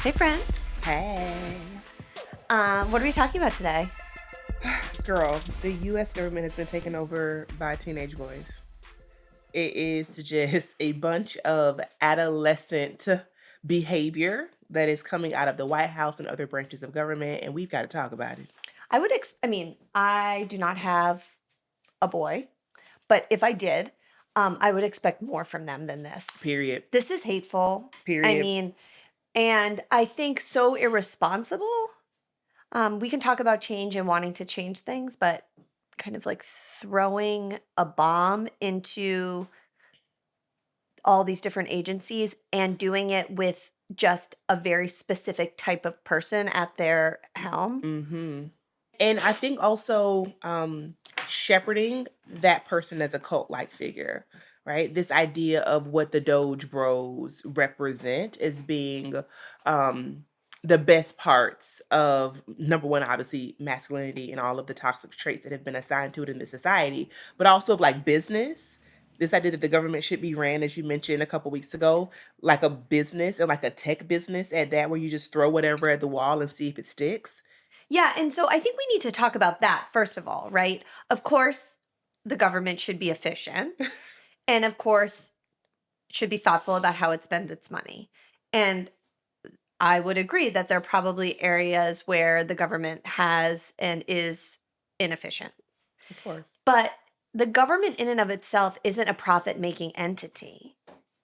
Hey, friend. Hey. What are we talking about today? Girl, the US government has been taken over by teenage boys. It is just a bunch of adolescent behavior that is coming out of the White House and other branches of government, and we've got to talk about it. I do not have a boy, but if I did, I would expect more from them than this. Period. This is hateful. Period. And I think so irresponsible. We can talk about change and wanting to change things, but kind of like throwing a bomb into all these different agencies and doing it with just a very specific type of person at their helm. Mm-hmm. And I think also shepherding that person as a cult-like figure, right? This idea of what the Doge Bros represent as being the best parts of, number one, obviously masculinity and all of the toxic traits that have been assigned to it in this society, but also of like business. This idea that the government should be ran, as you mentioned a couple weeks ago, like a business and like a tech business at that, where you just throw whatever at the wall and see if it sticks. Yeah, and so I think we need to talk about that first of all, right? Of course, the government should be efficient and of course should be thoughtful about how it spends its money. And I would agree that there are probably areas where the government has and is inefficient. Of course. But the government in and of itself isn't a profit-making entity.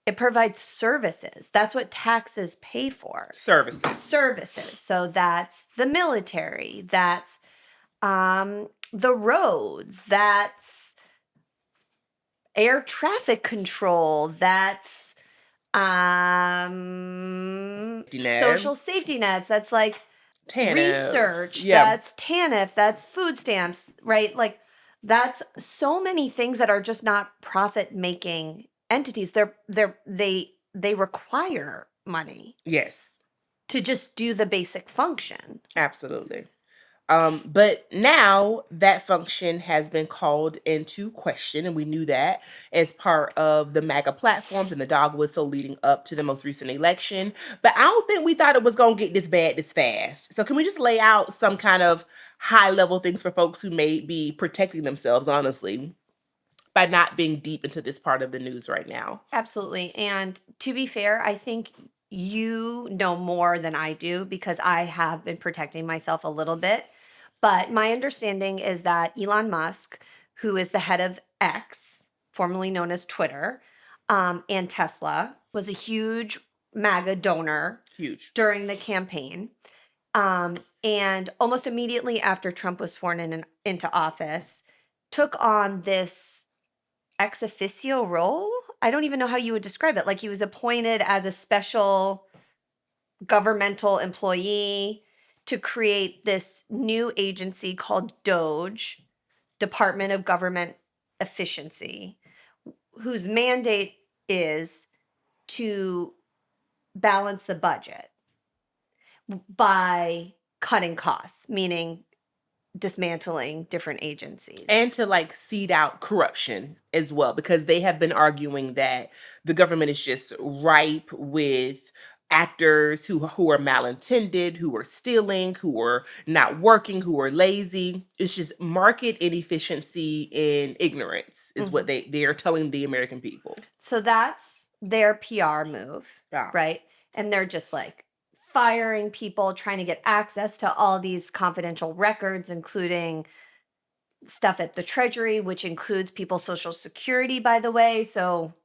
It provides services. That's what taxes pay for. Services. So that's the military. That's the roads. That's air traffic control. That's social safety nets. That's like TANF. research. Yeah. That's TANF. That's food stamps, right? Like that's so many things that are just not profit-making entities. They require money. Yes. To just do the basic function. Absolutely. But now that function has been called into question, and we knew that as part of the MAGA platforms and the dog whistle leading up to the most recent election. But I don't think we thought it was going to get this bad this fast. So can we just lay out some kind of high-level things for folks who may be protecting themselves, honestly, by not being deep into this part of the news right now? Absolutely. And to be fair, I think you know more than I do because I have been protecting myself a little bit. But my understanding is that Elon Musk, who is the head of X, formerly known as Twitter, and Tesla, was a huge MAGA donor during the campaign. And almost immediately after Trump was sworn into office, took on this ex officio role. I don't even know how you would describe it. Like he was appointed as a special governmental employee to create this new agency called DOGE, Department of Government Efficiency, whose mandate is to balance the budget by cutting costs, meaning dismantling different agencies. And to like seed out corruption as well, because they have been arguing that the government is just ripe with actors who are malintended, who are stealing, who are not working, who are lazy. It's just market inefficiency and ignorance is what they are telling the American people. So that's their PR move, right? And they're just like firing people, trying to get access to all these confidential records, including stuff at the Treasury, which includes people's Social Security, by the way. So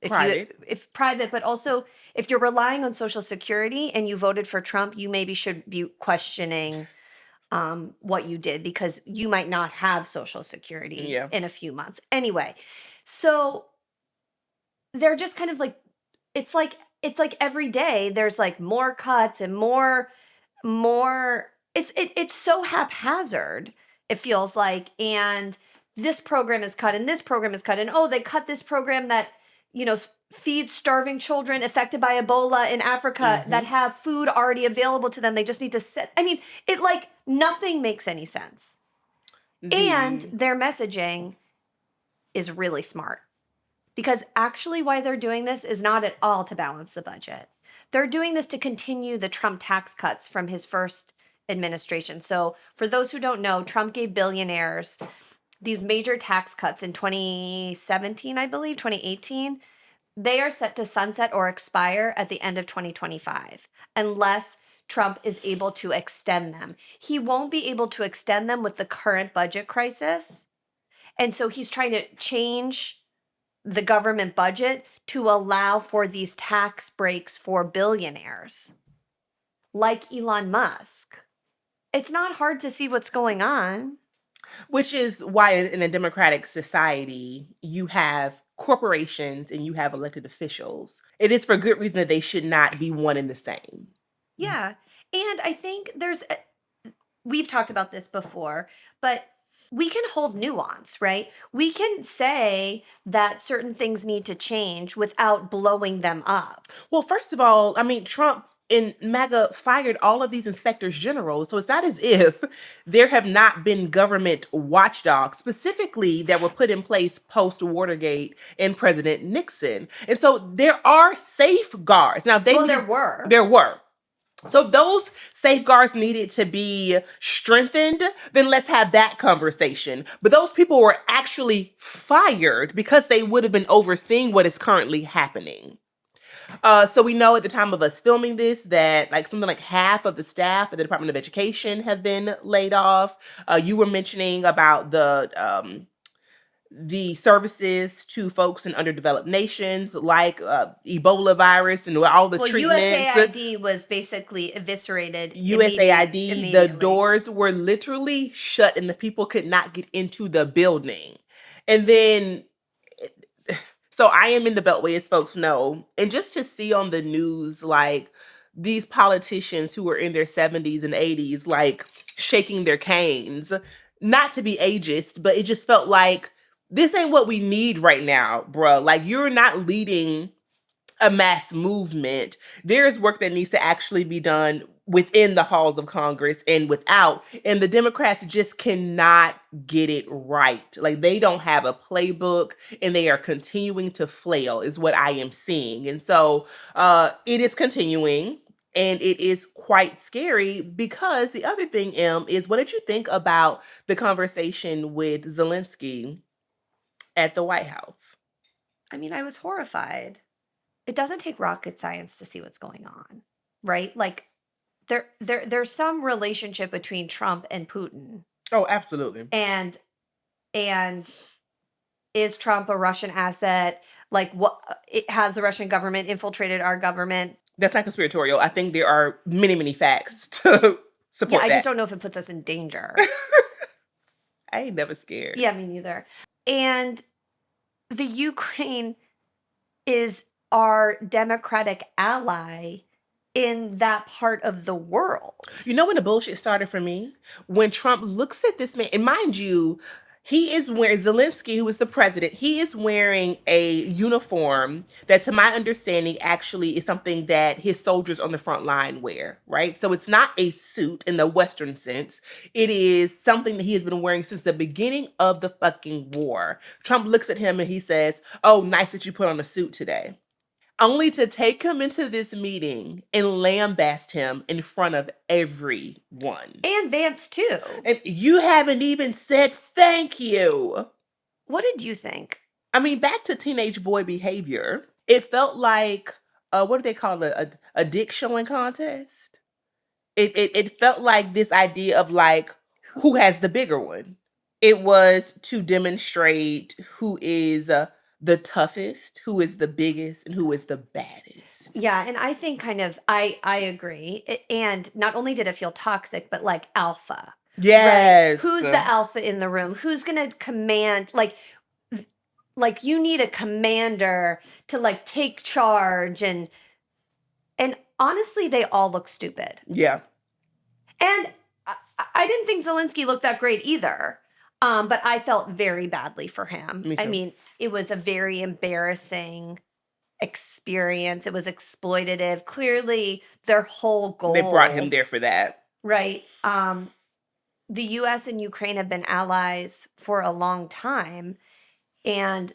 if private, but also if you're relying on Social Security and you voted for Trump, you maybe should be questioning what you did because you might not have Social Security in a few months. Anyway, so they're just kind of like, it's like every day there's like more cuts and more. It's so haphazard. It feels like, and this program is cut and this program is cut. And they cut this program that, feeds starving children affected by Ebola in Africa that have food already available to them. They just need to sit. I mean, nothing makes any sense. And their messaging is really smart. Because actually, why they're doing this is not at all to balance the budget. They're doing this to continue the Trump tax cuts from his first administration. So, for those who don't know, Trump gave billionaires these major tax cuts in 2017, I believe, 2018. They are set to sunset or expire at the end of 2025 unless Trump is able to extend them. He won't be able to extend them with the current budget crisis. And so he's trying to change the government budget to allow for these tax breaks for billionaires like Elon Musk. It's not hard to see what's going on. Which is why in a democratic society, you have corporations and you have elected officials. It is for good reason that they should not be one and the same. Yeah. And I think we've talked about this before, but we can hold nuance, right? We can say that certain things need to change without blowing them up. Well, first of all, I mean, Trump and MAGA fired all of these inspectors general. So it's not as if there have not been government watchdogs specifically that were put in place post Watergate and President Nixon. And so there are safeguards. Now, There were. There were. So if those safeguards needed to be strengthened, then let's have that conversation. But those people were actually fired because they would have been overseeing what is currently happening. So we know at the time of us filming this that like something like half of the staff at the Department of Education have been laid off. You were mentioning about the services to folks in underdeveloped nations, like Ebola virus and all the treatments. USAID was basically eviscerated. USAID, the doors were literally shut and the people could not get into the building. And then, so I am in the Beltway, as folks know, and just to see on the news, like these politicians who were in their 70s and 80s, like shaking their canes, not to be ageist, but it just felt like, this ain't what we need right now, bruh. Like, you're not leading a mass movement. There is work that needs to actually be done within the halls of Congress and without. And the Democrats just cannot get it right. Like, they don't have a playbook and they are continuing to flail, is what I am seeing. And so it is continuing. And it is quite scary because the other thing, Em, is what did you think about the conversation with Zelensky at the White House? I mean, I was horrified. It doesn't take rocket science to see what's going on, right? Like there's some relationship between Trump and Putin. Oh, absolutely. And is Trump a Russian asset? Like, has the Russian government infiltrated our government? That's not conspiratorial. I think there are many, many facts to support that. I just don't know if it puts us in danger. I ain't never scared. Yeah, me neither. And the Ukraine is our democratic ally in that part of the world. You know when the bullshit started for me? When Trump looks at this man, and mind you, he is wearing, Zelensky, who is the president, he is wearing a uniform that, to my understanding, actually is something that his soldiers on the front line wear, right? So it's not a suit in the Western sense. It is something that he has been wearing since the beginning of the fucking war. Trump looks at him and he says, "Oh, nice that you put on a suit today." Only to take him into this meeting and lambast him in front of everyone. And Vance, too. And you haven't even said thank you. What did you think? I mean, back to teenage boy behavior. It felt like, what do they call it? A dick showing contest? It felt like this idea of like, who has the bigger one? It was to demonstrate who is the toughest, who is the biggest, and who is the baddest. Yeah, and I think I agree. And not only did it feel toxic, but like alpha. Yes. Right? Who's the alpha in the room? Who's going to command, like you need a commander to like take charge, and honestly they all look stupid. Yeah. And I didn't think Zelensky looked that great either. But I felt very badly for him. Me too. I mean, it was a very embarrassing experience. It was exploitative. Clearly, their whole goal. They brought him there for that. Right. The US and Ukraine have been allies for a long time. And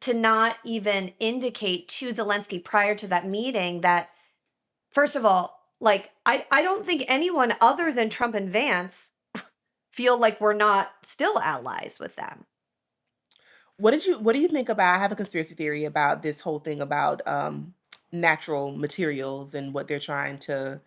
to not even indicate to Zelensky prior to that meeting that, first of all, like, I don't think anyone other than Trump and Vance feel like we're not still allies with them. What do you think about? I have a conspiracy theory about this whole thing about natural materials and what they're trying to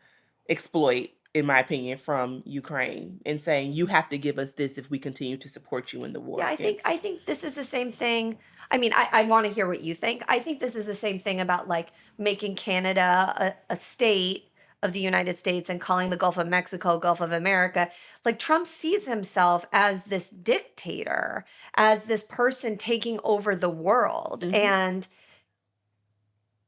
exploit, in my opinion, from Ukraine, and saying you have to give us this if we continue to support you in the war Yeah, I against. think this is the same thing. I mean, I want to hear what you think. I think this is the same thing about like making Canada a state of the United States and calling the Gulf of Mexico Gulf of America. Like Trump sees himself as this dictator, as this person taking over the world. Hmm. And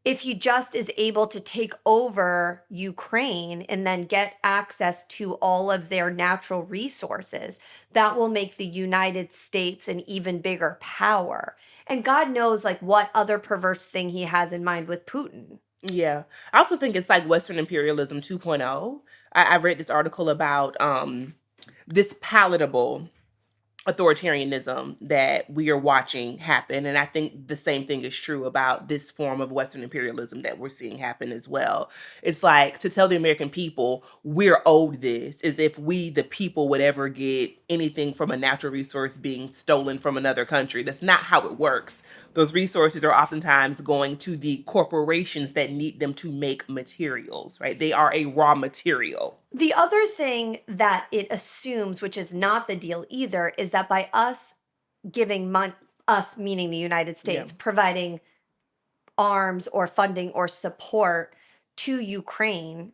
if he just is able to take over Ukraine and then get access to all of their natural resources, that will make the United States an even bigger power. And God knows like what other perverse thing he has in mind with Putin. Yeah, I also think it's like Western imperialism 2.0. I read this article about this palatable authoritarianism that we are watching happen. And I think the same thing is true about this form of Western imperialism that we're seeing happen as well. It's like to tell the American people we're owed this, as if we, the people, would ever get anything from a natural resource being stolen from another country. That's not how it works. Those resources are oftentimes going to the corporations that need them to make materials, right? They are a raw material. The other thing that it assumes, which is not the deal either, is that by us giving money, us meaning the United Yeah. States, providing arms or funding or support to Ukraine,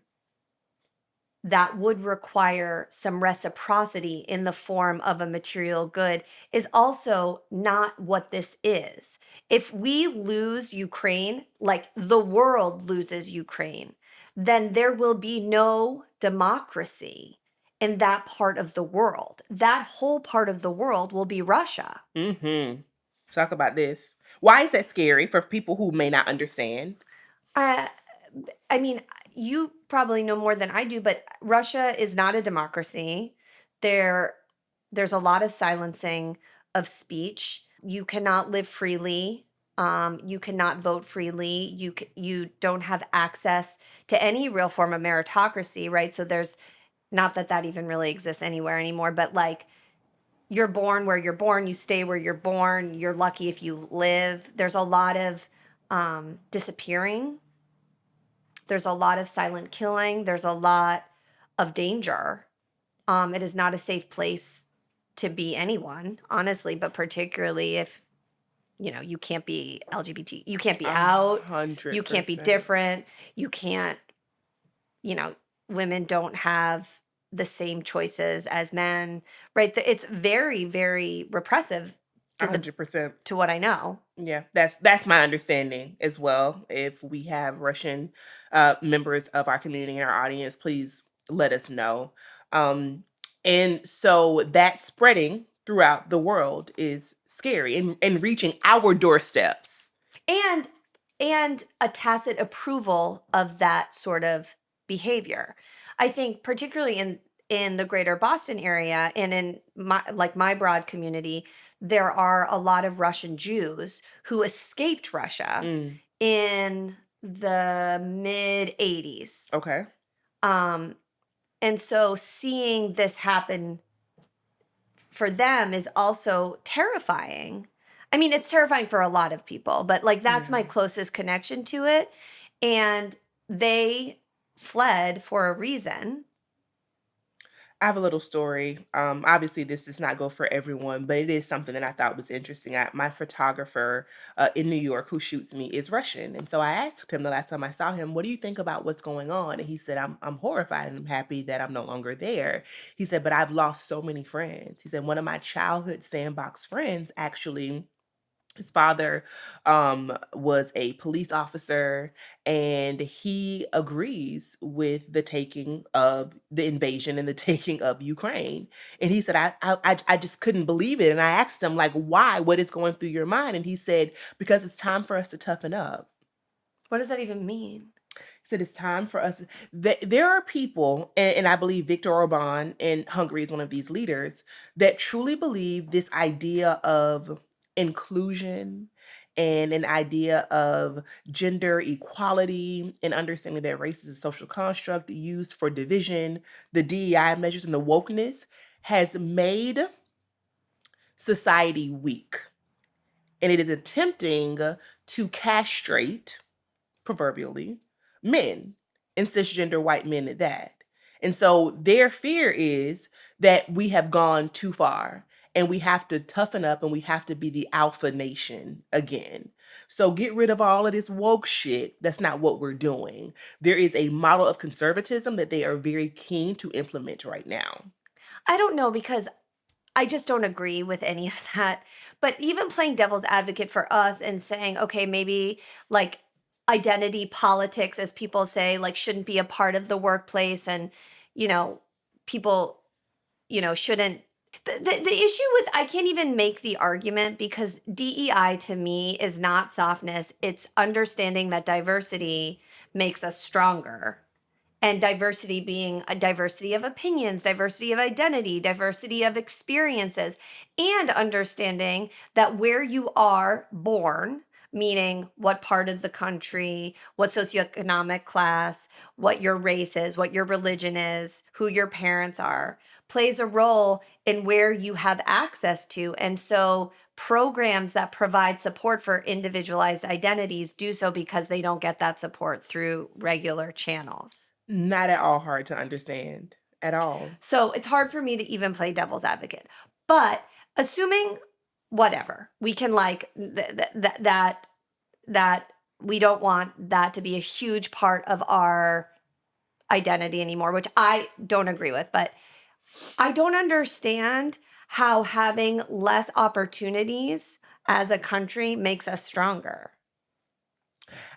that would require some reciprocity in the form of a material good is also not what this is. If we lose Ukraine, like the world loses Ukraine, then there will be no democracy in that part of the world. That whole part of the world will be Russia. Mm-hmm. Talk about this. Why is that scary for people who may not understand? Uh, I mean, you probably know more than I do, but Russia is not a democracy. There, there's a lot of silencing of speech. You cannot live freely. You cannot vote freely. You don't have access to any real form of meritocracy, right? So there's not that that even really exists anywhere anymore, but like you're born where you're born, you stay where you're born. You're lucky if you live. There's a lot of disappearing. There's a lot of silent killing. There's a lot of danger. It is not a safe place to be anyone, honestly, but particularly if you can't be LGBT, you can't be A out, hundred you can't be percent. different, you can't, you know, women don't have the same choices as men, right? It's very, very repressive A to the 100%. to what I know. Yeah, that's my understanding as well. If we have Russian members of our community in our audience, please let us know. Um, and so that spreading throughout the world is scary and reaching our doorsteps. and and a tacit approval of that sort of behavior. I think particularly in the greater Boston area and in my broad community, there are a lot of Russian Jews who escaped Russia Mm, in the mid 80s. okay. Um, and so seeing this happen for them is also terrifying. I mean, it's terrifying for a lot of people, but like that's Yeah. my closest connection to it. And they fled for a reason. I have a little story. Obviously, this does not go for everyone, but it is something that I thought was interesting. My photographer in New York who shoots me is Russian, and so I asked him the last time I saw him, "What do you think about what's going on?" And he said, "I'm horrified and I'm happy that I'm no longer there." He said, "But I've lost so many friends." He said, "One of my childhood sandbox friends actually." His father was a police officer, and he agrees with the taking of the invasion and the taking of Ukraine. And he said, I just couldn't believe it. And I asked him, like, why? What is going through your mind? And he said, because it's time for us to toughen up. What does that even mean? He said, it's time for us. There are people, and I believe Viktor Orban in Hungary is one of these leaders, that truly believe this idea of inclusion and an idea of gender equality and understanding that race is a social construct used for division, the DEI measures and the wokeness has made society weak. And it is attempting to castrate, proverbially, men and cisgender white men at that. And so their fear is that we have gone too far and we have to toughen up and we have to be the alpha nation again. So get rid of all of this woke shit. That's not what we're doing. There is a model of conservatism that they are very keen to implement right now. I don't know, because I just don't agree with any of that. But even playing devil's advocate for us and saying, okay, maybe like identity politics, as people say, like shouldn't be a part of the workplace, and, you know, people, shouldn't. The issue with, I can't even make the argument, because DEI to me is not softness. It's understanding that diversity makes us stronger. And diversity being a diversity of opinions, diversity of identity, diversity of experiences, and understanding that where you are born, meaning what part of the country, what socioeconomic class, what your race is, what your religion is, who your parents are, plays a role in where you have access to. And so programs that provide support for individualized identities do so because they don't get that support through regular channels. Not at all hard to understand at all. So it's hard for me to even play devil's advocate. But assuming whatever, we can like that we don't want that to be a huge part of our identity anymore, which I don't agree with. But I don't understand how having less opportunities as a country makes us stronger.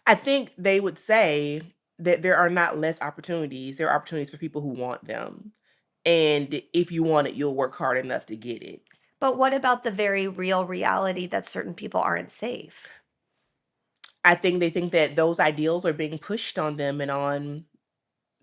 I think they would say that there are not less opportunities. There are opportunities for people who want them. And if you want it, you'll work hard enough to get it. But what about the very real reality that certain people aren't safe? I think they think that those ideals are being pushed on them and on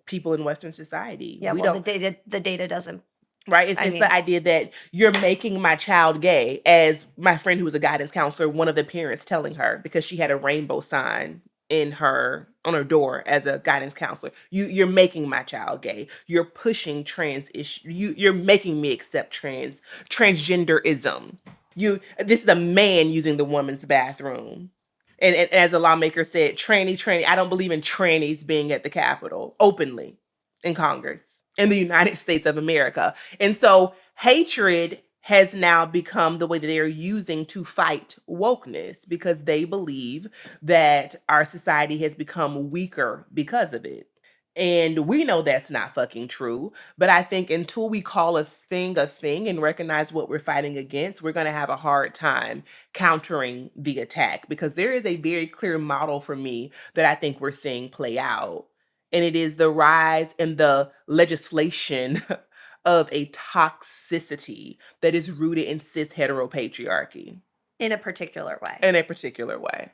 people in Western society. Yeah, We well, don't, the data doesn't. right? It's, I it's mean, the idea that you're making my child gay, as my friend who was a guidance counselor, one of the parents telling her, because she had a rainbow sign on her door as a guidance counselor. You're making my child gay. You're pushing trans issue. You're making me accept transgenderism. This is a man using the woman's bathroom. And as a lawmaker said, tranny, I don't believe in trannies being at the Capitol openly in Congress in the United States of America. And so hatred has now become the way that they're using to fight wokeness, because they believe that our society has become weaker because of it. And we know that's not fucking true. But I think until we call a thing and recognize what we're fighting against, we're going to have a hard time countering the attack, because there is a very clear model for me that I think we're seeing play out. And it is the rise in the legislation of a toxicity that is rooted in cis heteropatriarchy. in a particular way. In a particular way.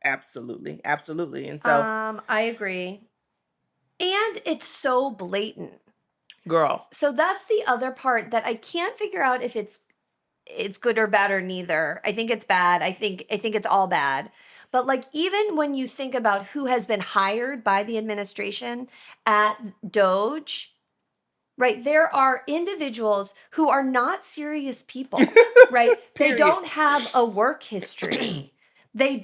Absolutely. Absolutely. And so, I agree. And it's so blatant. girl, So that's the other part that I can't figure out if it's good or bad or neither. I think it's bad. I think it's all bad. But like, even when you think about who has been hired by the administration at DOGE, right? There are individuals who are not serious people, right? They Period. don't have a work history. They've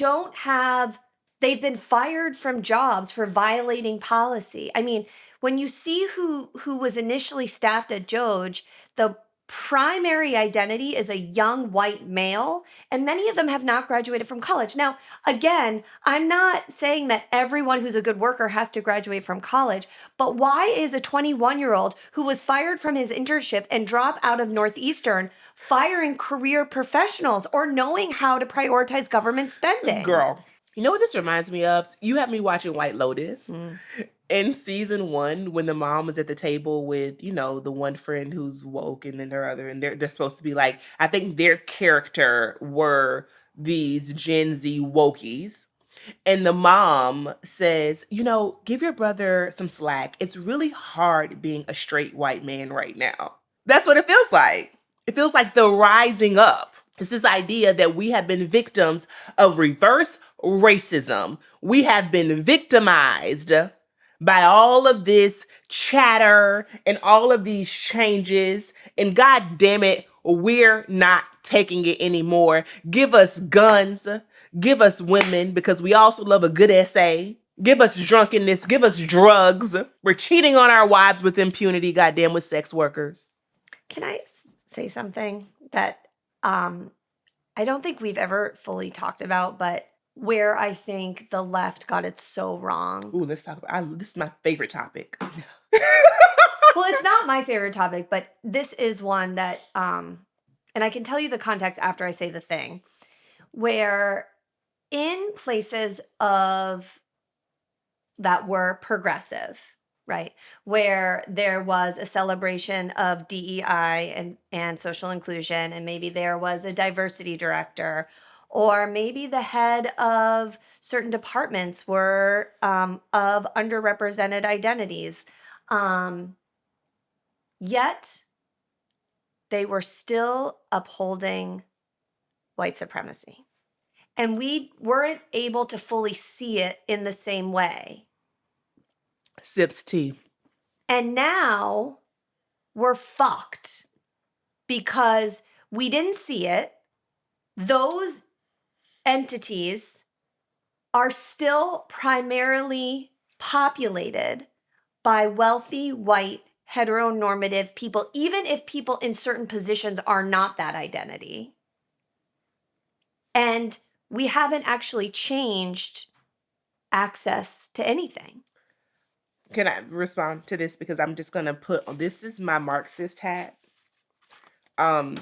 been fired from jobs for violating policy. I mean, when you see who was initially staffed at DOGE, the primary identity is a young white male, and many of them have not graduated from college. Now, again, I'm not saying that everyone who's a good worker has to graduate from college, but why is a 21-year-old who was fired from his internship and drop out of Northeastern firing career professionals or knowing how to prioritize government spending? Girl, you know what this reminds me of? You have me watching White Lotus. Mm. In season 1, when the mom was at the table with, the one friend who's woke and then her other, and they're supposed to be like, I think their character were these Gen Z wokies. And the mom says, give your brother some slack. It's really hard being a straight white man right now. That's what it feels like. It feels like the rising up It's this idea that we have been victims of reverse racism. We have been victimized by all of this chatter and all of these changes. And God damn it, we're not taking it anymore. Give us guns. Give us women, because we also love a good essay. Give us drunkenness. Give us drugs. We're cheating on our wives with impunity, goddamn, with sex workers. Can I say something that I don't think we've ever fully talked about, but where I think the left got it so wrong? Ooh, let's talk about this is my favorite topic. Well, it's not my favorite topic, but this is one that and I can tell you the context after I say the thing, where in places of that were progressive, right? Where there was a celebration of DEI and social inclusion, and maybe there was a diversity director, or maybe the head of certain departments were of underrepresented identities. Yet they were still upholding white supremacy. And we weren't able to fully see it in the same way. Sips tea. And now we're fucked because we didn't see it. Those entities are still primarily populated by wealthy, white, heteronormative people, even if people in certain positions are not that identity. And we haven't actually changed access to anything. Can I respond to this? Because I'm just going to this is my Marxist hat. And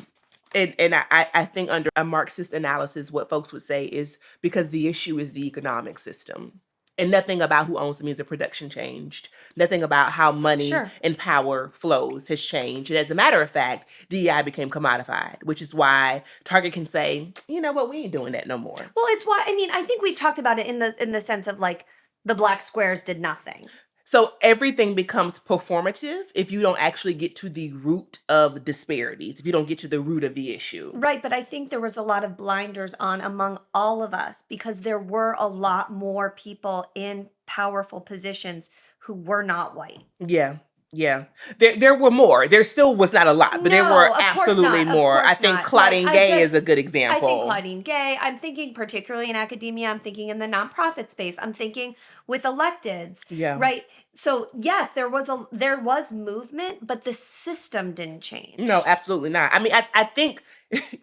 I think under a Marxist analysis, what folks would say is because the issue is the economic system. And nothing about who owns the means of production changed. Nothing about how money and power flows has changed. And as a matter of fact, DEI became commodified, which is why Target can say, you know what, we ain't doing that no more. Well, it's why, I mean, I think we've talked about it in the sense of like the black squares did nothing. So everything becomes performative if you don't actually get to the root of disparities, if you don't get to the root of the issue. Right, but I think there was a lot of blinders on among all of us because there were a lot more people in powerful positions who were not white. Yeah. Yeah. There were more. There still was not a lot, but there were absolutely more. I think Claudine Gay is a good example. I think Claudine Gay. I'm thinking particularly in academia. I'm thinking in the nonprofit space. I'm thinking with electeds. Yeah. Right. So yes, there was movement, but the system didn't change. No, absolutely not. I mean, I think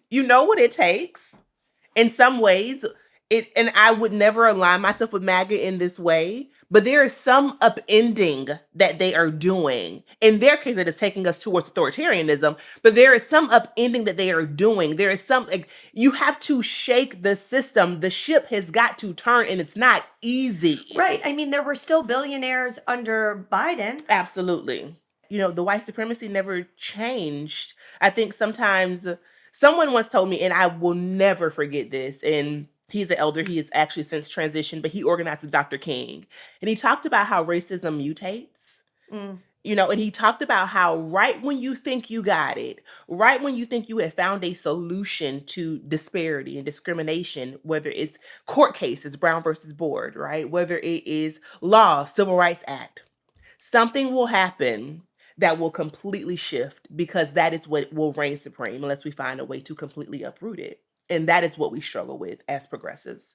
you know what it takes. In some ways, and I would never align myself with MAGA in this way, but there is some upending that they are doing. In their case, it is taking us towards authoritarianism, but there is some upending that they are doing. There is some, like, you have to shake the system. The ship has got to turn, and it's not easy. Right. I mean, there were still billionaires under Biden. Absolutely. You know, the white supremacy never changed. I think sometimes someone once told me, and I will never forget this, and he's an elder. He has actually since transitioned, but he organized with Dr. King. And he talked about how racism mutates. You know, and he talked about how right when you think you got it, right when you think you have found a solution to disparity and discrimination, whether it's court cases, Brown versus Board, right? Whether it is law, Civil Rights Act, something will happen that will completely shift because that is what will reign supreme unless we find a way to completely uproot it. And that is what we struggle with as progressives.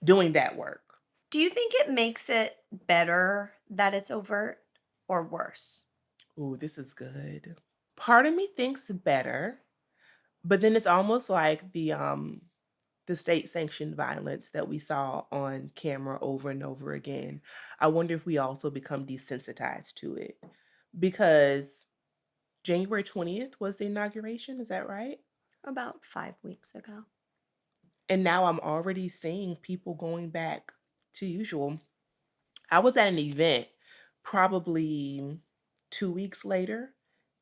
Doing that work. Do you think it makes it better that it's overt or worse? Ooh, this is good. Part of me thinks better, but then it's almost like the state-sanctioned violence that we saw on camera over and over again. I wonder if we also become desensitized to it. Because January 20th was the inauguration, is that right? About 5 weeks ago. And now I'm already seeing people going back to usual. I was at an event probably 2 weeks later,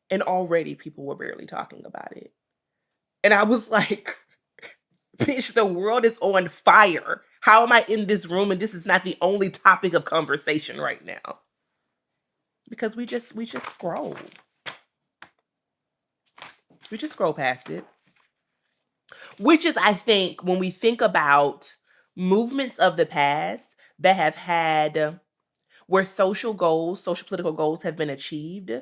and already people were barely talking about it. And I was like, bitch, the world is on fire. How am I in this room and this is not the only topic of conversation right now? Because we just scroll. We just scroll past it. Which is, I think, when we think about movements of the past that have had where social goals, social political goals have been achieved,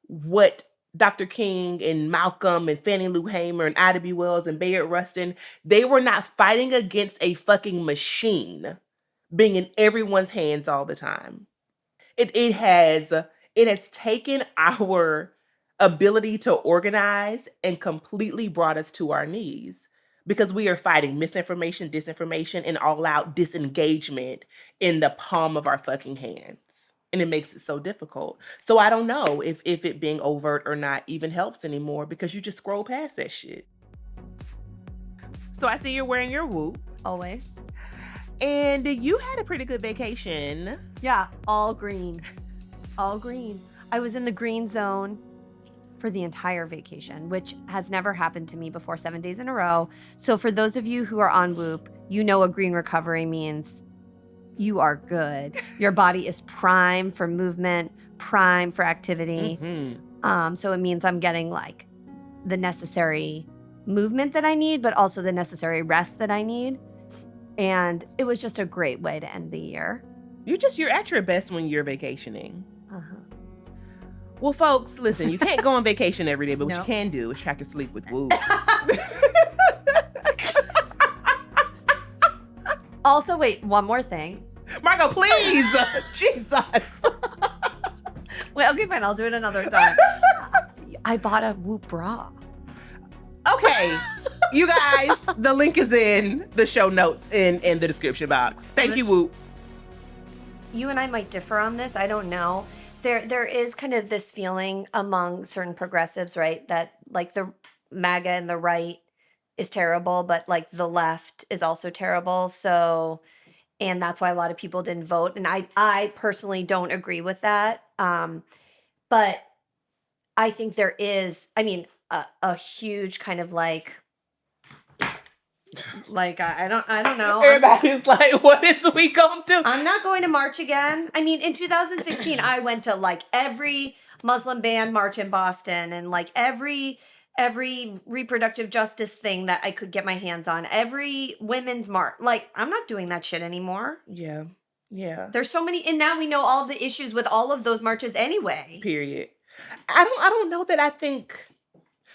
what Dr. King and Malcolm and Fannie Lou Hamer and Ida B. Wells and Bayard Rustin, they were not fighting against a fucking machine being in everyone's hands all the time. It has taken our ability to organize and completely brought us to our knees because we are fighting misinformation, disinformation, and all out disengagement in the palm of our fucking hands. And it makes it so difficult. So I don't know if it being overt or not even helps anymore because you just scroll past that shit. So I see you're wearing your whoop. Always. And you had a pretty good vacation. Yeah, all green. All green. I was in the green zone for the entire vacation, which has never happened to me before, 7 days in a row. So for those of you who are on Whoop, you know what green recovery means. You are good. Your body is prime for movement, prime for activity. Mm-hmm. So it means I'm getting like the necessary movement that I need, but also the necessary rest that I need. And it was just a great way to end the year. You're at your best when you're vacationing. Uh-huh. Well, folks, listen, you can't go on vacation every day, but what No. you can do is track your sleep with Whoop. Also, wait, one more thing. Margo, please! Jesus! Wait, okay, fine, I'll do it another time. I bought a Whoop bra. Okay, you guys, the link is in the show notes in the description box. Thank you, Whoop. You and I might differ on this. I don't know. There is kind of this feeling among certain progressives, right, that like the MAGA and the right is terrible, but like the left is also terrible. So, and that's why a lot of people didn't vote. And I personally don't agree with that. But I think there is, I mean, a huge kind of like I don't know. Everybody's like, what is we gonna do? I'm not going to march again. I mean, in 2016, I went to like every Muslim band march in Boston and like every reproductive justice thing that I could get my hands on, every women's march. Like, I'm not doing that shit anymore. Yeah. There's so many, and now we know all the issues with all of those marches anyway. Period. I don't know that I think.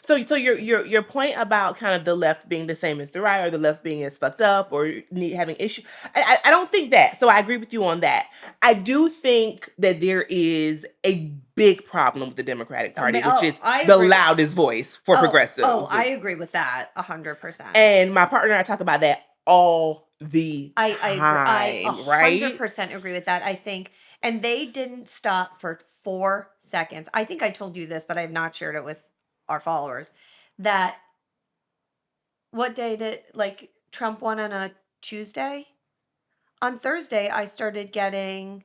So your point about kind of the left being the same as the right, or the left being as fucked up, or having issues. I don't think that. So I agree with you on that. I do think that there is a big problem with the Democratic Party, which is the loudest voice for progressives. Oh, I agree with that 100%. And my partner and I talk about that all the time. I 100% right? agree with that. I think, and they didn't stop for 4 seconds. I think I told you this, but I have not shared it with our followers, that what day did like Trump won on a Tuesday? On Thursday, I started getting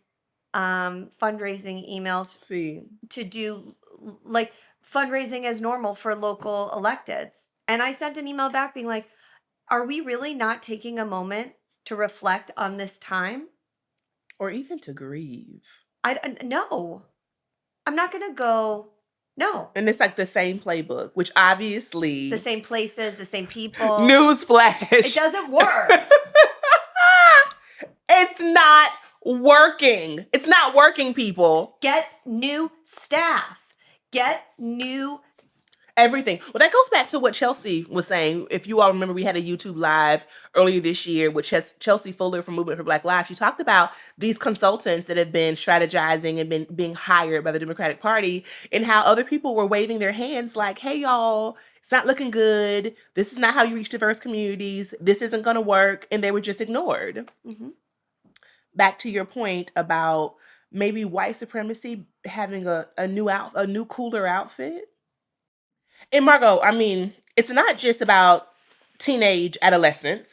fundraising emails to do like fundraising as normal for local electeds. And I sent an email back being like, are we really not taking a moment to reflect on this time? Or even to grieve? No. I'm not going to go. No. And it's like the same playbook, which obviously... The same places, the same people. Newsflash. It doesn't work. It's not working. It's not working, people. Get new staff. Get new... Everything. Well, that goes back to what Chelsea was saying. If you all remember, we had a YouTube live earlier this year with Chelsea Fuller from Movement for Black Lives. She talked about these consultants that have been strategizing and being hired by the Democratic Party, and how other people were waving their hands like, hey, y'all, it's not looking good. This is not how you reach diverse communities. This isn't going to work. And they were just ignored. Mm-hmm. Back to your point about maybe white supremacy having a new cooler outfit. And Margo, I mean, it's not just about adolescent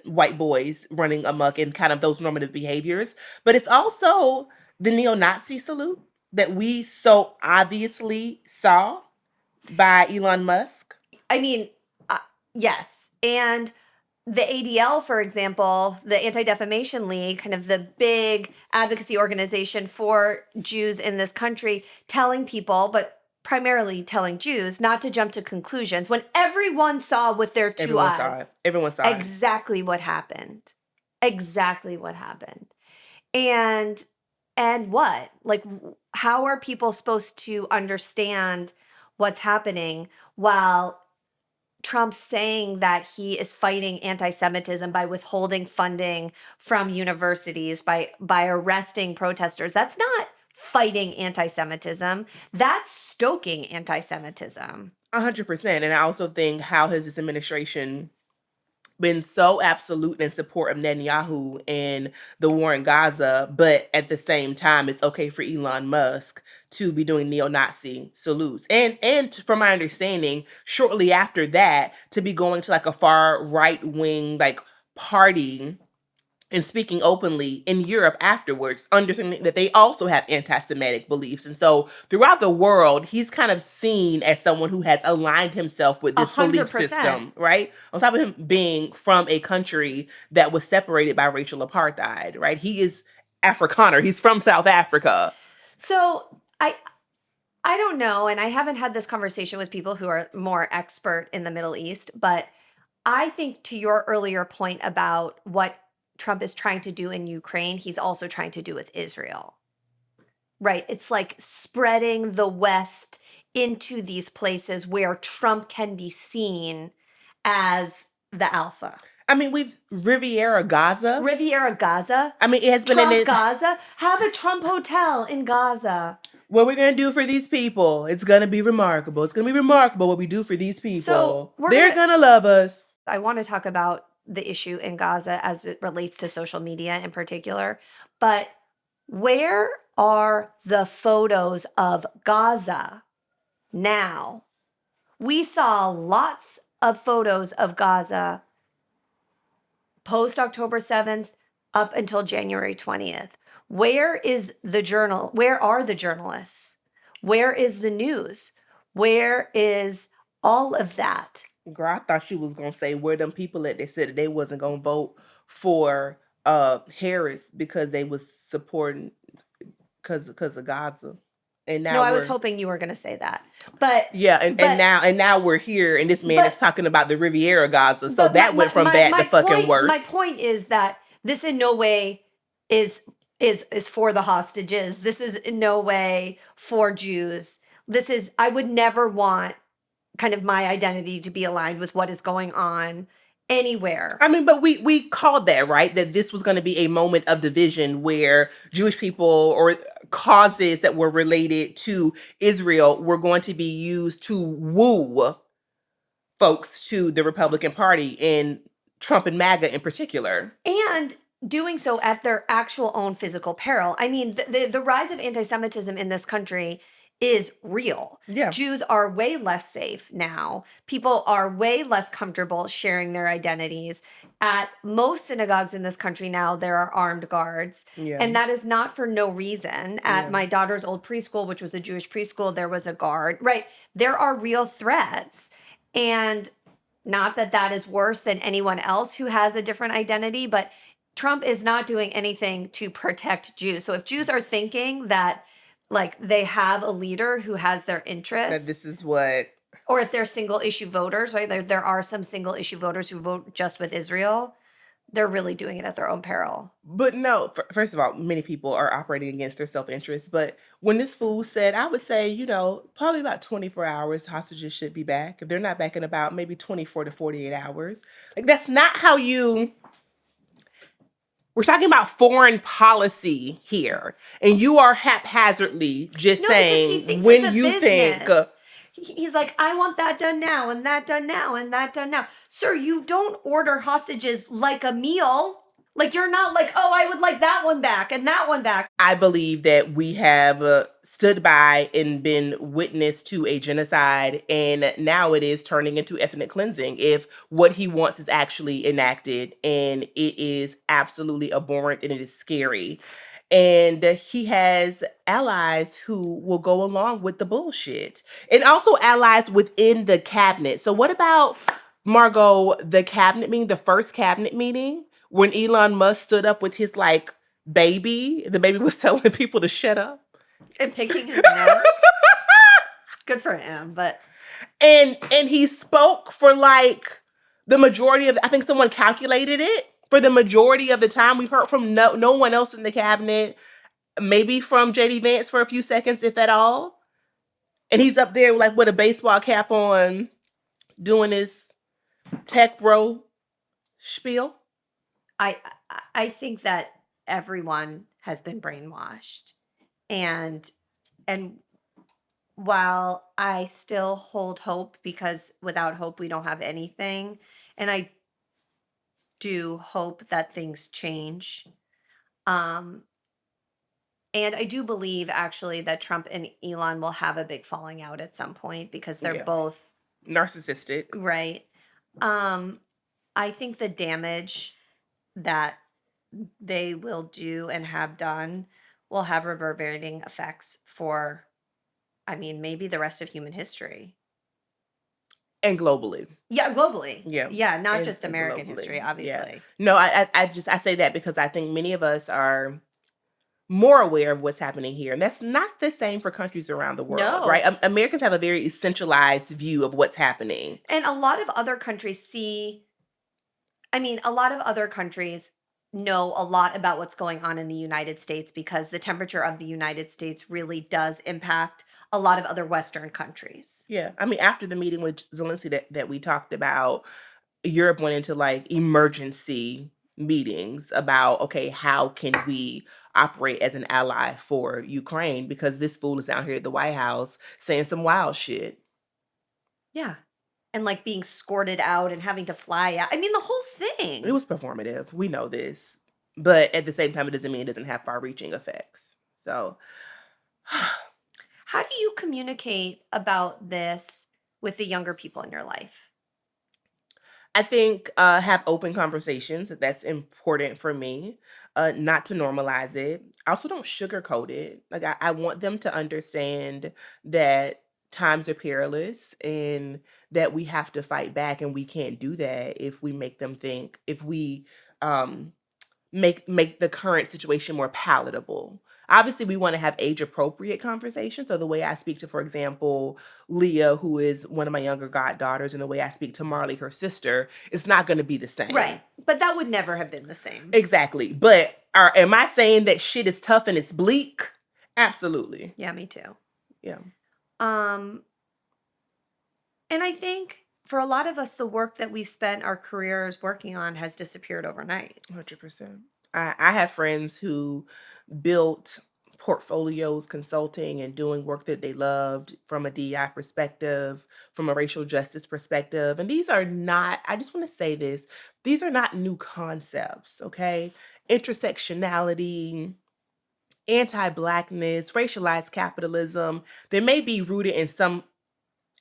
white boys running amok in kind of those normative behaviors, but it's also the neo-Nazi salute that we so obviously saw by Elon Musk. I mean, yes. And the ADL, for example, the Anti-Defamation League, kind of the big advocacy organization for Jews in this country, telling people, but primarily telling Jews not to jump to conclusions when everyone saw with their two eyes. Saw it. Everyone saw exactly what happened. Exactly what happened. And what? Like, how are people supposed to understand what's happening while Trump's saying that he is fighting anti-Semitism by withholding funding from universities, by arresting protesters? That's not fighting anti-Semitism. That's stoking anti-Semitism. 100%. And I also think how has this administration been so absolute in support of Netanyahu and the war in Gaza, but at the same time, it's okay for Elon Musk to be doing neo-Nazi salutes. And from my understanding, shortly after that, to be going to like a far right-wing like party and speaking openly in Europe afterwards, understanding that they also have anti-Semitic beliefs. And so throughout the world, he's kind of seen as someone who has aligned himself with this belief 100%. system, right? On top of him being from a country that was separated by racial apartheid, right? He is Afrikaner. He's from South Africa. So I don't know, and I haven't had this conversation with people who are more expert in the Middle East, but I think to your earlier point about what Trump is trying to do in Ukraine, he's also trying to do with Israel. Right? It's like spreading the West into these places where Trump can be seen as the alpha. I mean, we've Riviera Gaza. Riviera Gaza. I mean, it has been Trump Gaza. Have a Trump hotel in Gaza. What we're going to do for these people, it's going to be remarkable. It's going to be remarkable what we do for these people. So they're going to love us. I want to talk about the issue in Gaza as it relates to social media in particular. But where are the photos of Gaza now? We saw lots of photos of Gaza post October 7th up until January 20th. Where is the journal? Where are the journalists? Where is the news? Where is all of that? Girl, I thought she was going to say where them people at, they said that they wasn't going to vote for Harris because they was supporting because of Gaza. And now I was hoping you were going to say that. But yeah, and now we're here and this man is talking about the Riviera Gaza. So that went from bad to fucking worse. My point is that this in no way is for the hostages. This is in no way for Jews. I would never want kind of my identity to be aligned with what is going on anywhere. I mean, but we called that, right? That this was going to be a moment of division where Jewish people or causes that were related to Israel were going to be used to woo folks to the Republican Party, and Trump and MAGA in particular. And doing so at their actual own physical peril. I mean, the rise of anti-Semitism in this country is real. Yeah. Jews are way less safe now. People are way less comfortable sharing their identities. At most synagogues in this country now, there are armed guards. Yeah. And that is not for no reason. At my daughter's old preschool, which was a Jewish preschool, there was a guard. Right. There are real threats. And not that that is worse than anyone else who has a different identity, but Trump is not doing anything to protect Jews. So if Jews are thinking that like they have a leader who has their interests, that this is what, or if they're single issue voters, right? There are some single issue voters who vote just with Israel. They're really doing it at their own peril. But no, first of all, many people are operating against their self-interest. But when this fool said, I would say, probably about 24 hours, hostages should be back. If they're not back in about maybe 24 to 48 hours. Like, that's not how we're talking about foreign policy here. And you are haphazardly just saying when you think... He's like, I want that done now, and that done now, and that done now. Sir, you don't order hostages like a meal. Like, you're not like, oh, I would like that one back and that one back. I believe that we have stood by and been witness to a genocide, and now it is turning into ethnic cleansing if what he wants is actually enacted, and it is absolutely abhorrent and it is scary. And he has allies who will go along with the bullshit. And also allies within the cabinet. So what about, Margo, the cabinet meeting, the first cabinet meeting, when Elon Musk stood up with his, baby? The baby was telling people to shut up. And picking his nose. Good for him, but and he spoke for like the majority of, I think someone calculated it, for the majority of the time. We heard from no one else in the cabinet, maybe from JD Vance for a few seconds, if at all. And he's up there like with a baseball cap on, doing his tech bro spiel. I think that everyone has been brainwashed. And while I still hold hope, because without hope we don't have anything, and I do hope that things change. Um and I do believe actually that Trump and Elon will have a big falling out at some point because they're Yeah. both Narcissistic. right. Um I think the damage that they will do and have done will have reverberating effects for, I mean, maybe the rest of human history. And globally. Yeah, globally. Yeah. Yeah, not just And American globally. history, Yeah. obviously. No, I say that because I think many of us are more aware of what's happening here. And that's not the same for countries around the world, No. right? Americans have a very essentialized view of what's happening. And a lot of other countries a lot of other countries know a lot about what's going on in the United States because the temperature of the United States really does impact a lot of other Western countries. Yeah. I mean, after the meeting with Zelensky that we talked about, Europe went into like emergency meetings about, okay, how can we operate as an ally for Ukraine, because this fool is down here at the White House saying some wild shit. Yeah. And like being escorted out and having to fly out. I mean, the whole thing. It was performative. We know this. But at the same time, it doesn't mean it doesn't have far-reaching effects. So How do you communicate about this with the younger people in your life? I think have open conversations. That's important for me. Not to normalize it. I also don't sugarcoat it. Like I want them to understand that times are perilous and that we have to fight back, and we can't do that if we make them think, if we um, make the current situation more palatable. Obviously, we want to have age appropriate conversations. So the way I speak to, for example, Leah, who is one of my younger goddaughters, and the way I speak to Marley, her sister, it's not going to be the same. Right. But that would never have been the same. Exactly. But am I saying that shit is tough and it's bleak? Absolutely. Yeah, me too. Yeah. And I think for a lot of us, the work that we've spent our careers working on has disappeared overnight. 100%. I have friends who built portfolios consulting and doing work that they loved from a DEI perspective, from a racial justice perspective. And these are not, I just want to say this, these are not new concepts, okay? Intersectionality, anti-Blackness, racialized capitalism, they may be rooted in some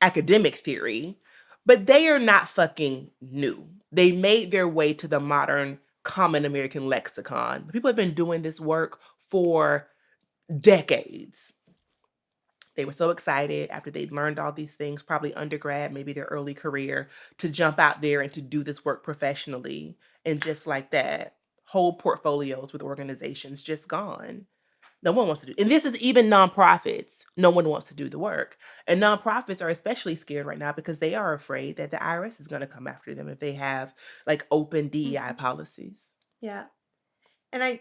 academic theory, but they are not fucking new. They made their way to the modern common American lexicon. People have been doing this work for decades. They were so excited after they'd learned all these things, probably undergrad, maybe their early career, to jump out there and to do this work professionally. And just like that, whole portfolios with organizations just gone. No one wants to do, and this is even nonprofits. No one wants to do the work. And nonprofits are especially scared right now because they are afraid that the IRS is going to come after them if they have like open DEI policies. Yeah. And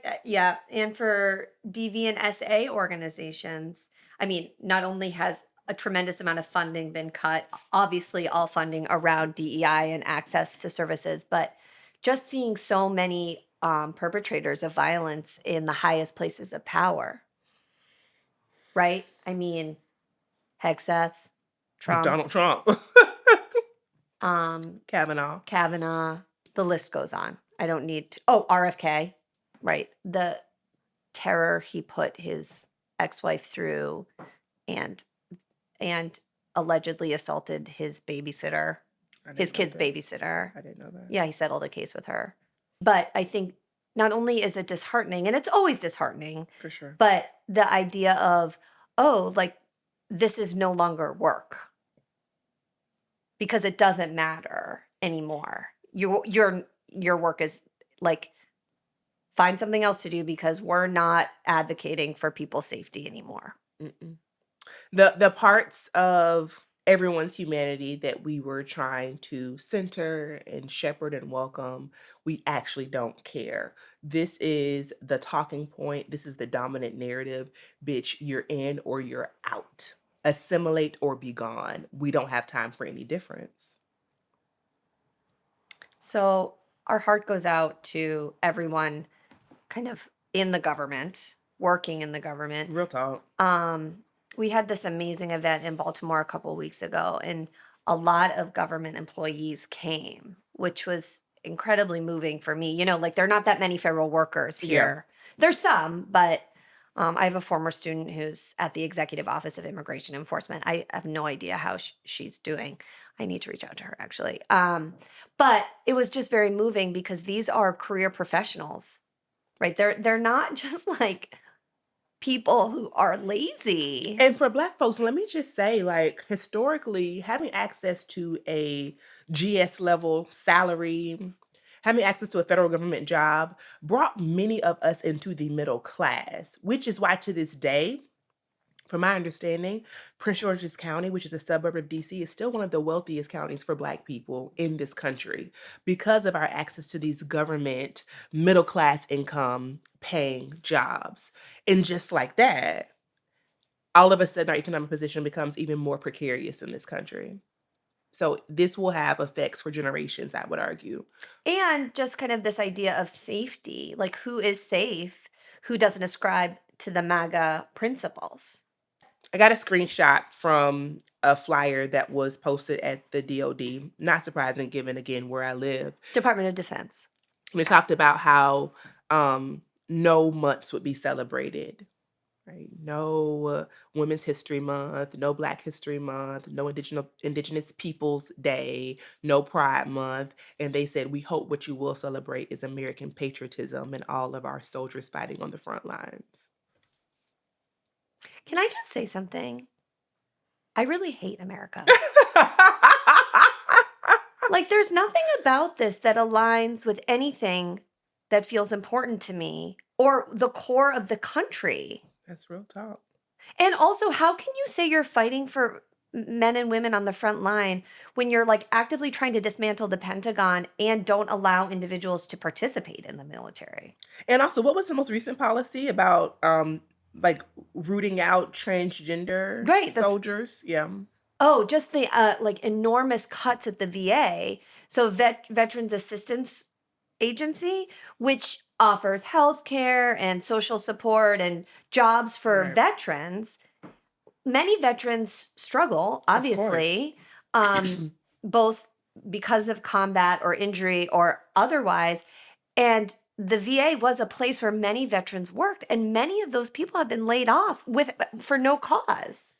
and for DVNSA organizations, I mean, not only has a tremendous amount of funding been cut, obviously all funding around DEI and access to services, but just seeing so many perpetrators of violence in the highest places of power, right? I mean, Hegseth, Trump, Donald Trump, Kavanaugh, the list goes on. I don't need to, oh, RFK, right? The terror he put his ex-wife through and allegedly assaulted his babysitter, his kid's babysitter. I didn't know that. Yeah, he settled a case with her. But I think not only is it disheartening, and it's always disheartening, For sure. but the idea of, oh, like this is no longer work because it doesn't matter anymore. Your work is like, find something else to do because we're not advocating for people's safety anymore. Mm-mm. The parts of everyone's humanity that we were trying to center and shepherd and welcome, we actually don't care. This is the talking point. This is the dominant narrative. Bitch, you're in or you're out. Assimilate or be gone. We don't have time for any difference. So our heart goes out to everyone kind of in the government, working in the government. Real talk. We had this amazing event in Baltimore a couple of weeks ago, and a lot of government employees came, which was incredibly moving for me. You know, like there are not that many federal workers Yeah. here. There's some, but I have a former student who's at the Executive Office of Immigration Enforcement. I have no idea how she's doing. I need to reach out to her actually. But it was just very moving because these are career professionals, right? They're not just like people who are lazy. And for Black folks, let me just say, like, historically, having access to a GS level salary, having access to a federal government job brought many of us into the middle class, which is why to this day, from my understanding, Prince George's County, which is a suburb of DC, is still one of the wealthiest counties for Black people in this country because of our access to these government middle class income paying jobs. And just like that, all of a sudden our economic position becomes even more precarious in this country. So this will have effects for generations, I would argue. And just kind of this idea of safety, like who is safe, who doesn't ascribe to the MAGA principles. I got a screenshot from a flyer that was posted at the DOD. Not surprising given, again, where I live. Department of Defense. And it talked about how no months would be celebrated. Right? No Women's History Month, no Black History Month, no Indigenous Peoples Day, no Pride Month. And they said, we hope what you will celebrate is American patriotism and all of our soldiers fighting on the front lines. Can I just say something? I really hate America. Like, there's nothing about this that aligns with anything that feels important to me or the core of the country. That's real talk. And also, how can you say you're fighting for men and women on the front line when you're like actively trying to dismantle the Pentagon and don't allow individuals to participate in the military? And also, what was the most recent policy about like rooting out transgender Right, that's soldiers? Yeah. Oh, just the like enormous cuts at the VA. So Veterans Assistance Agency, which offers health care and social support and jobs for Right. veterans. Many veterans struggle, Of course. obviously, both because of combat or injury or otherwise. And the VA was a place where many veterans worked, and many of those people have been laid off for no cause.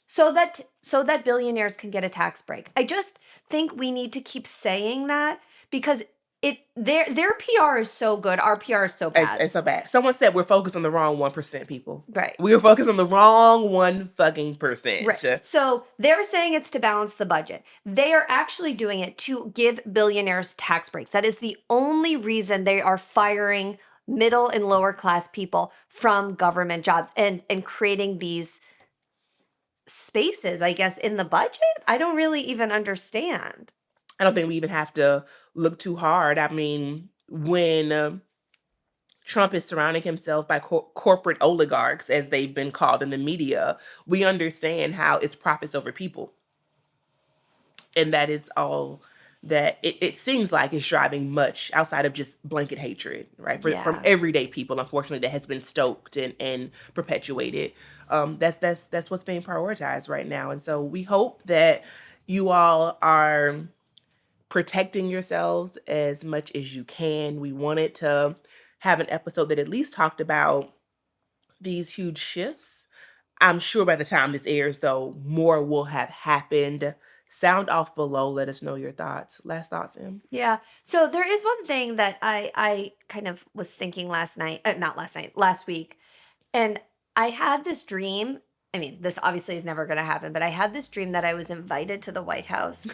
So that billionaires can get a tax break. I just think we need to keep saying that because their PR is so good. Our PR is so bad. It's so bad. Someone said we're focused on the wrong 1% people. Right. We are focused on the wrong 1% Right. So they're saying it's to balance the budget. They are actually doing it to give billionaires tax breaks. That is the only reason they are firing middle and lower class people from government jobs and creating these spaces, I guess, in the budget. I don't really even understand. I don't think we even have to look too hard. I mean, when Trump is surrounding himself by corporate oligarchs, as they've been called in the media, we understand how it's profits over people. And that is all that it seems like is driving much outside of just blanket hatred, right? From everyday people, unfortunately, that has been stoked and perpetuated. That's what's being prioritized right now. And so we hope that you all are protecting yourselves as much as you can. We wanted to have an episode that at least talked about these huge shifts. I'm sure by the time this airs, though, more will have happened. Sound off below. Let us know your thoughts. Last thoughts, Em? Yeah. So there is one thing that I kind of was thinking last week. And I had this dream. I mean, this obviously is never going to happen, but I had this dream that I was invited to the White House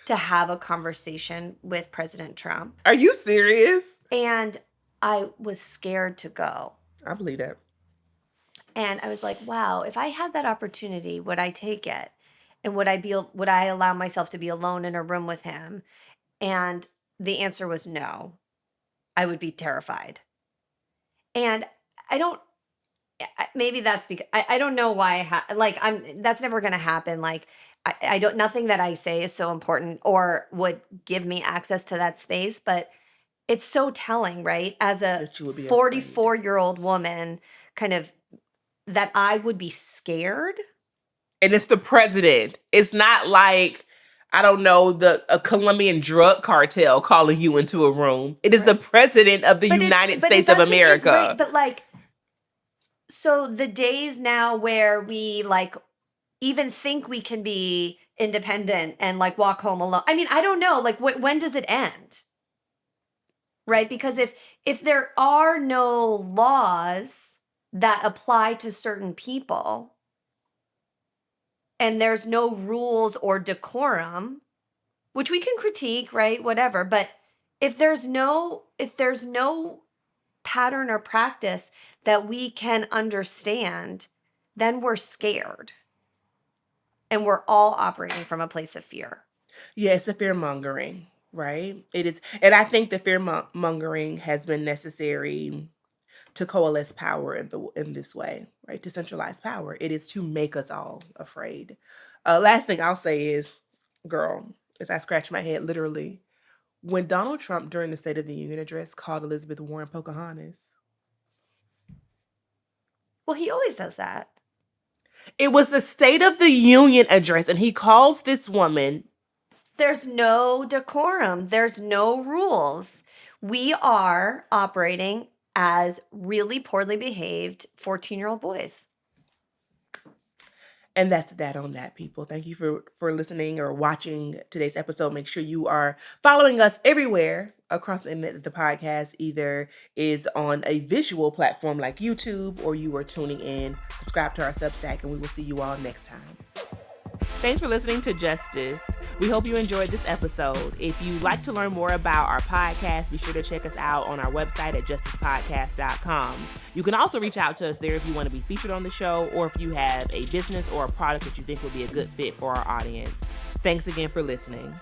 to have a conversation with President Trump. Are you serious? And I was scared to go. I believe that. And I was like, wow, if I had that opportunity, would I take it? And would I allow myself to be alone in a room with him? And the answer was no. I would be terrified. And I don't maybe that's because I don't know why that's never going to happen. Like I don't, nothing that I say is so important or would give me access to that space, but it's so telling, right? As a That you would be afraid. 44-year-old woman, kind of, that I would be scared. And it's the president. It's not like, I don't know, a Colombian drug cartel calling you into a room. It is the president of the United States of America. Right, but like, so the days now where we like even think we can be independent and like walk home alone. I mean, I don't know. Like, when does it end? Right? Because if there are no laws that apply to certain people and there's no rules or decorum, which we can critique, right? Whatever. But if there's no pattern or practice that we can understand, then we're scared. And we're all operating from a place of fear. Yeah, it's a fear mongering, right? It is. And I think the fear mongering has been necessary to coalesce power in this way, right? To centralize power. It is to make us all afraid. Last thing I'll say is, girl, as I scratch my head literally, when Donald Trump during the State of the Union address called Elizabeth Warren Pocahontas. Well, he always does that. It was the State of the Union address, and he calls this woman. There's no decorum. There's no rules. We are operating as really poorly behaved 14-year-old boys. And that's that on that, people. Thank you for listening or watching today's episode. Make sure you are following us everywhere across the internet. The podcast either is on a visual platform like YouTube, or you are tuning in. Subscribe to our Substack, and we will see you all next time. Thanks for listening to Justice. We hope you enjoyed this episode. If you'd like to learn more about our podcast, be sure to check us out on our website at justicepodcast.com. You can also reach out to us there if you want to be featured on the show, or if you have a business or a product that you think would be a good fit for our audience. Thanks again for listening.